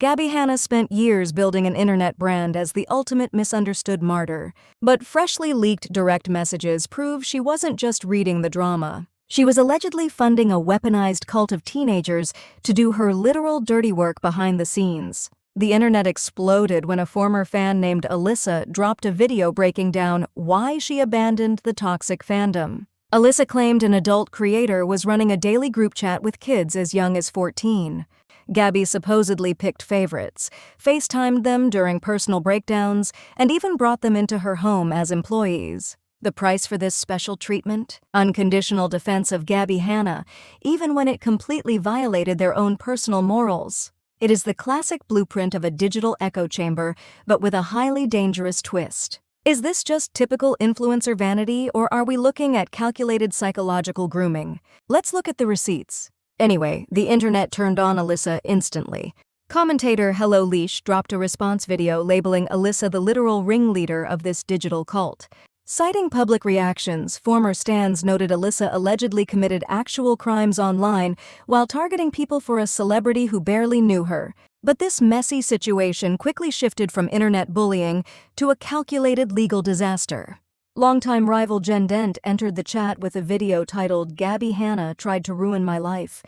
Gabbie Hanna spent years building an internet brand as the ultimate misunderstood martyr. But freshly leaked direct messages prove she wasn't just reading the drama. She was allegedly funding a weaponized cult of teenagers to do her literal dirty work behind the scenes. The internet exploded when a former fan named Alyssa dropped a video breaking down why she abandoned the toxic fandom. Alyssa claimed an adult creator was running a daily group chat with kids as young as 14. Gabbie supposedly picked favorites, FaceTimed them during personal breakdowns, and even brought them into her home as employees. The price for this special treatment? Unconditional defense of Gabbie Hanna, even when it completely violated their own personal morals. It is the classic blueprint of a digital echo chamber, but with a highly dangerous twist. Is this just typical influencer vanity, or are we looking at calculated psychological grooming? Let's look at the receipts. Anyway, the internet turned on Alyssa instantly. Commentator Hello Leash dropped a response video labeling Alyssa the literal ringleader of this digital cult. Citing public reactions, former stans noted Alyssa allegedly committed actual crimes online while targeting people for a celebrity who barely knew her. But this messy situation quickly shifted from internet bullying to a calculated legal disaster. Longtime rival Jen Dent entered the chat with a video titled "Gabbie Hanna Tried to Ruin My Life."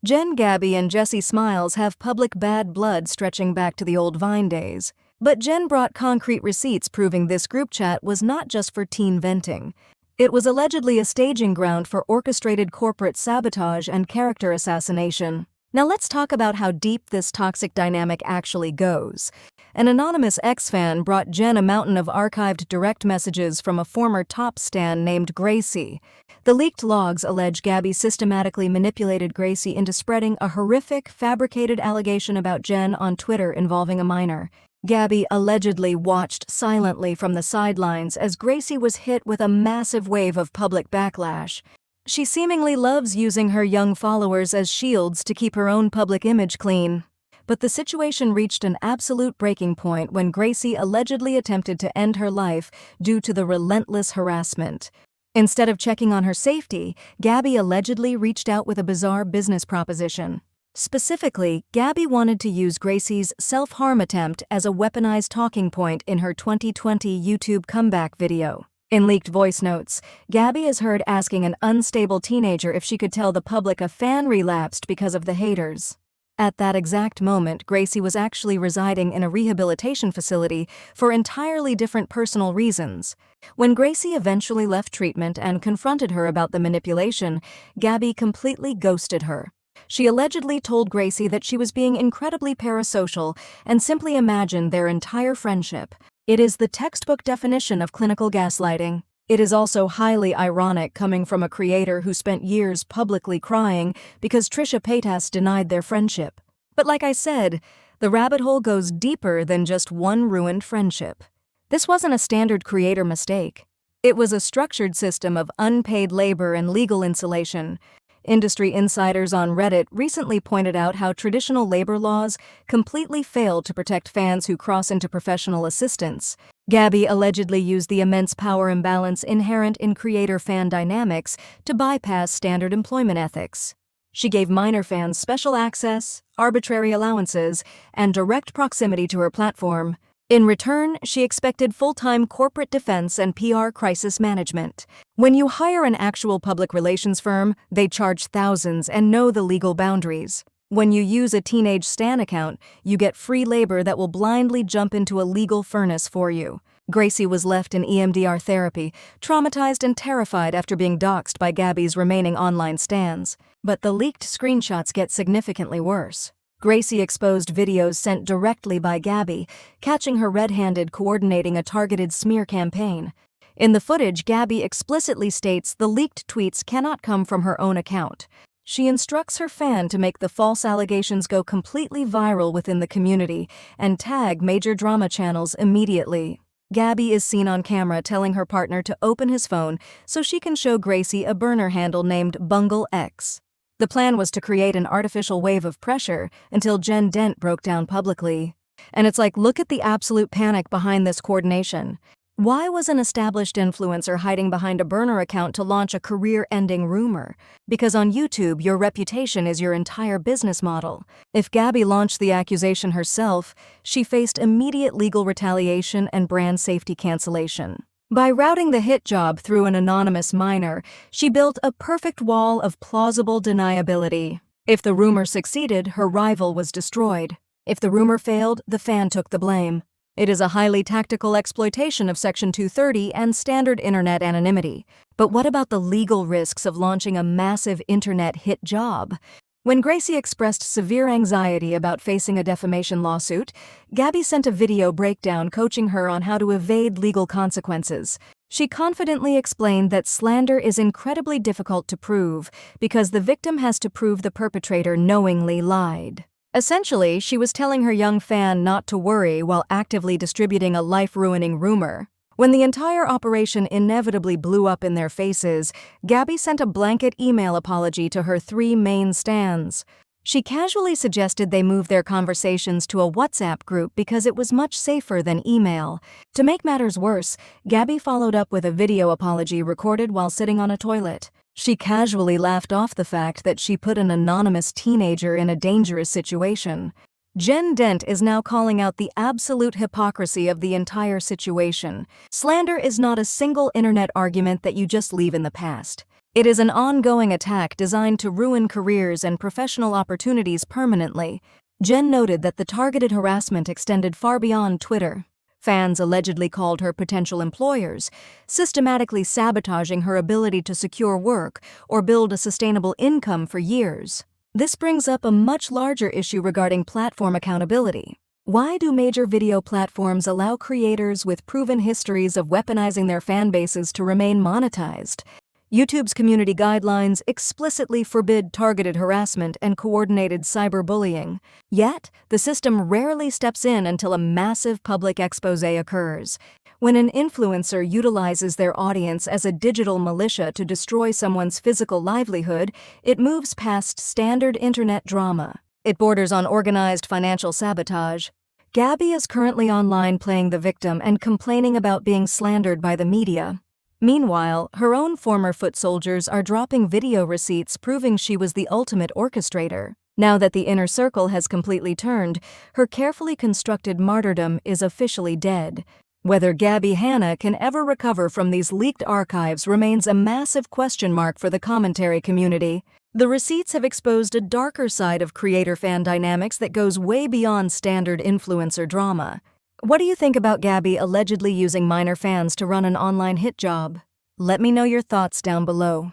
Jen, Gabbie, and Jessie Smiles have public bad blood stretching back to the old Vine days. But Jen brought concrete receipts proving this group chat was not just for teen venting. It was allegedly a staging ground for orchestrated corporate sabotage and character assassination. Now let's talk about how deep this toxic dynamic actually goes. An anonymous ex-fan brought Jen a mountain of archived direct messages from a former top stan named Gracie. The leaked logs allege Gabbie systematically manipulated Gracie into spreading a horrific, fabricated allegation about Jen on Twitter involving a minor. Gabbie allegedly watched silently from the sidelines as Gracie was hit with a massive wave of public backlash. She seemingly loves using her young followers as shields to keep her own public image clean. But the situation reached an absolute breaking point when Gracie allegedly attempted to end her life due to the relentless harassment. Instead of checking on her safety, Gabbie allegedly reached out with a bizarre business proposition. Specifically, Gabbie wanted to use Gracie's self-harm attempt as a weaponized talking point in her 2020 YouTube comeback video. In leaked voice notes, Gabbie is heard asking an unstable teenager if she could tell the public a fan relapsed because of the haters. At that exact moment, Gracie was actually residing in a rehabilitation facility for entirely different personal reasons. When Gracie eventually left treatment and confronted her about the manipulation, Gabbie completely ghosted her. She allegedly told Gracie that she was being incredibly parasocial and simply imagined their entire friendship. It is the textbook definition of clinical gaslighting. It is also highly ironic coming from a creator who spent years publicly crying because Trisha Paytas denied their friendship. But like I said, the rabbit hole goes deeper than just one ruined friendship. This wasn't a standard creator mistake. It was a structured system of unpaid labor and legal insulation. Industry insiders on Reddit recently pointed out how traditional labor laws completely fail to protect fans who cross into professional assistance. Gabbie allegedly used the immense power imbalance inherent in creator-fan dynamics to bypass standard employment ethics. She gave minor fans special access, arbitrary allowances, and direct proximity to her platform. In return, she expected full-time corporate defense and PR crisis management. When you hire an actual public relations firm, they charge thousands and know the legal boundaries. When you use a teenage stan account, you get free labor that will blindly jump into a legal furnace for you. Gracie was left in EMDR therapy, traumatized and terrified after being doxxed by Gabbie's remaining online stans. But the leaked screenshots get significantly worse. Gracie exposed videos sent directly by Gabbie, catching her red-handed coordinating a targeted smear campaign. In the footage, Gabbie explicitly states the leaked tweets cannot come from her own account. She instructs her fan to make the false allegations go completely viral within the community and tag major drama channels immediately. Gabbie is seen on camera telling her partner to open his phone so she can show Gracie a burner handle named Bungle X. The plan was to create an artificial wave of pressure until Jen Dent broke down publicly. And it's like, look at the absolute panic behind this coordination. Why was an established influencer hiding behind a burner account to launch a career-ending rumor? Because on YouTube, your reputation is your entire business model. If Gabbie launched the accusation herself, she faced immediate legal retaliation and brand safety cancellation. By routing the hit job through an anonymous minor, she built a perfect wall of plausible deniability. If the rumor succeeded, her rival was destroyed. If the rumor failed, the fan took the blame. It is a highly tactical exploitation of Section 230 and standard internet anonymity. But what about the legal risks of launching a massive internet hit job? When Gracie expressed severe anxiety about facing a defamation lawsuit, Gabbie sent a video breakdown coaching her on how to evade legal consequences. She confidently explained that slander is incredibly difficult to prove because the victim has to prove the perpetrator knowingly lied. Essentially, she was telling her young fan not to worry while actively distributing a life-ruining rumor. When the entire operation inevitably blew up in their faces, Gabbie sent a blanket email apology to her 3 main stans. She casually suggested they move their conversations to a WhatsApp group because it was much safer than email. To make matters worse, Gabbie followed up with a video apology recorded while sitting on a toilet. She casually laughed off the fact that she put an anonymous teenager in a dangerous situation. Jen Dent is now calling out the absolute hypocrisy of the entire situation. Slander is not a single internet argument that you just leave in the past. It is an ongoing attack designed to ruin careers and professional opportunities permanently. Jen noted that the targeted harassment extended far beyond Twitter. Fans allegedly called her potential employers, systematically sabotaging her ability to secure work or build a sustainable income for years. This brings up a much larger issue regarding platform accountability. Why do major video platforms allow creators with proven histories of weaponizing their fan bases to remain monetized? YouTube's community guidelines explicitly forbid targeted harassment and coordinated cyberbullying. Yet, the system rarely steps in until a massive public expose occurs. When an influencer utilizes their audience as a digital militia to destroy someone's physical livelihood, it moves past standard internet drama. It borders on organized financial sabotage. Gabbie is currently online playing the victim and complaining about being slandered by the media. Meanwhile, her own former foot soldiers are dropping video receipts proving she was the ultimate orchestrator. Now that the inner circle has completely turned, her carefully constructed martyrdom is officially dead. Whether Gabbie Hanna can ever recover from these leaked archives remains a massive question mark for the commentary community. The receipts have exposed a darker side of creator-fan dynamics that goes way beyond standard influencer drama. What do you think about Gabbie allegedly using minor fans to run an online hit job? Let me know your thoughts down below.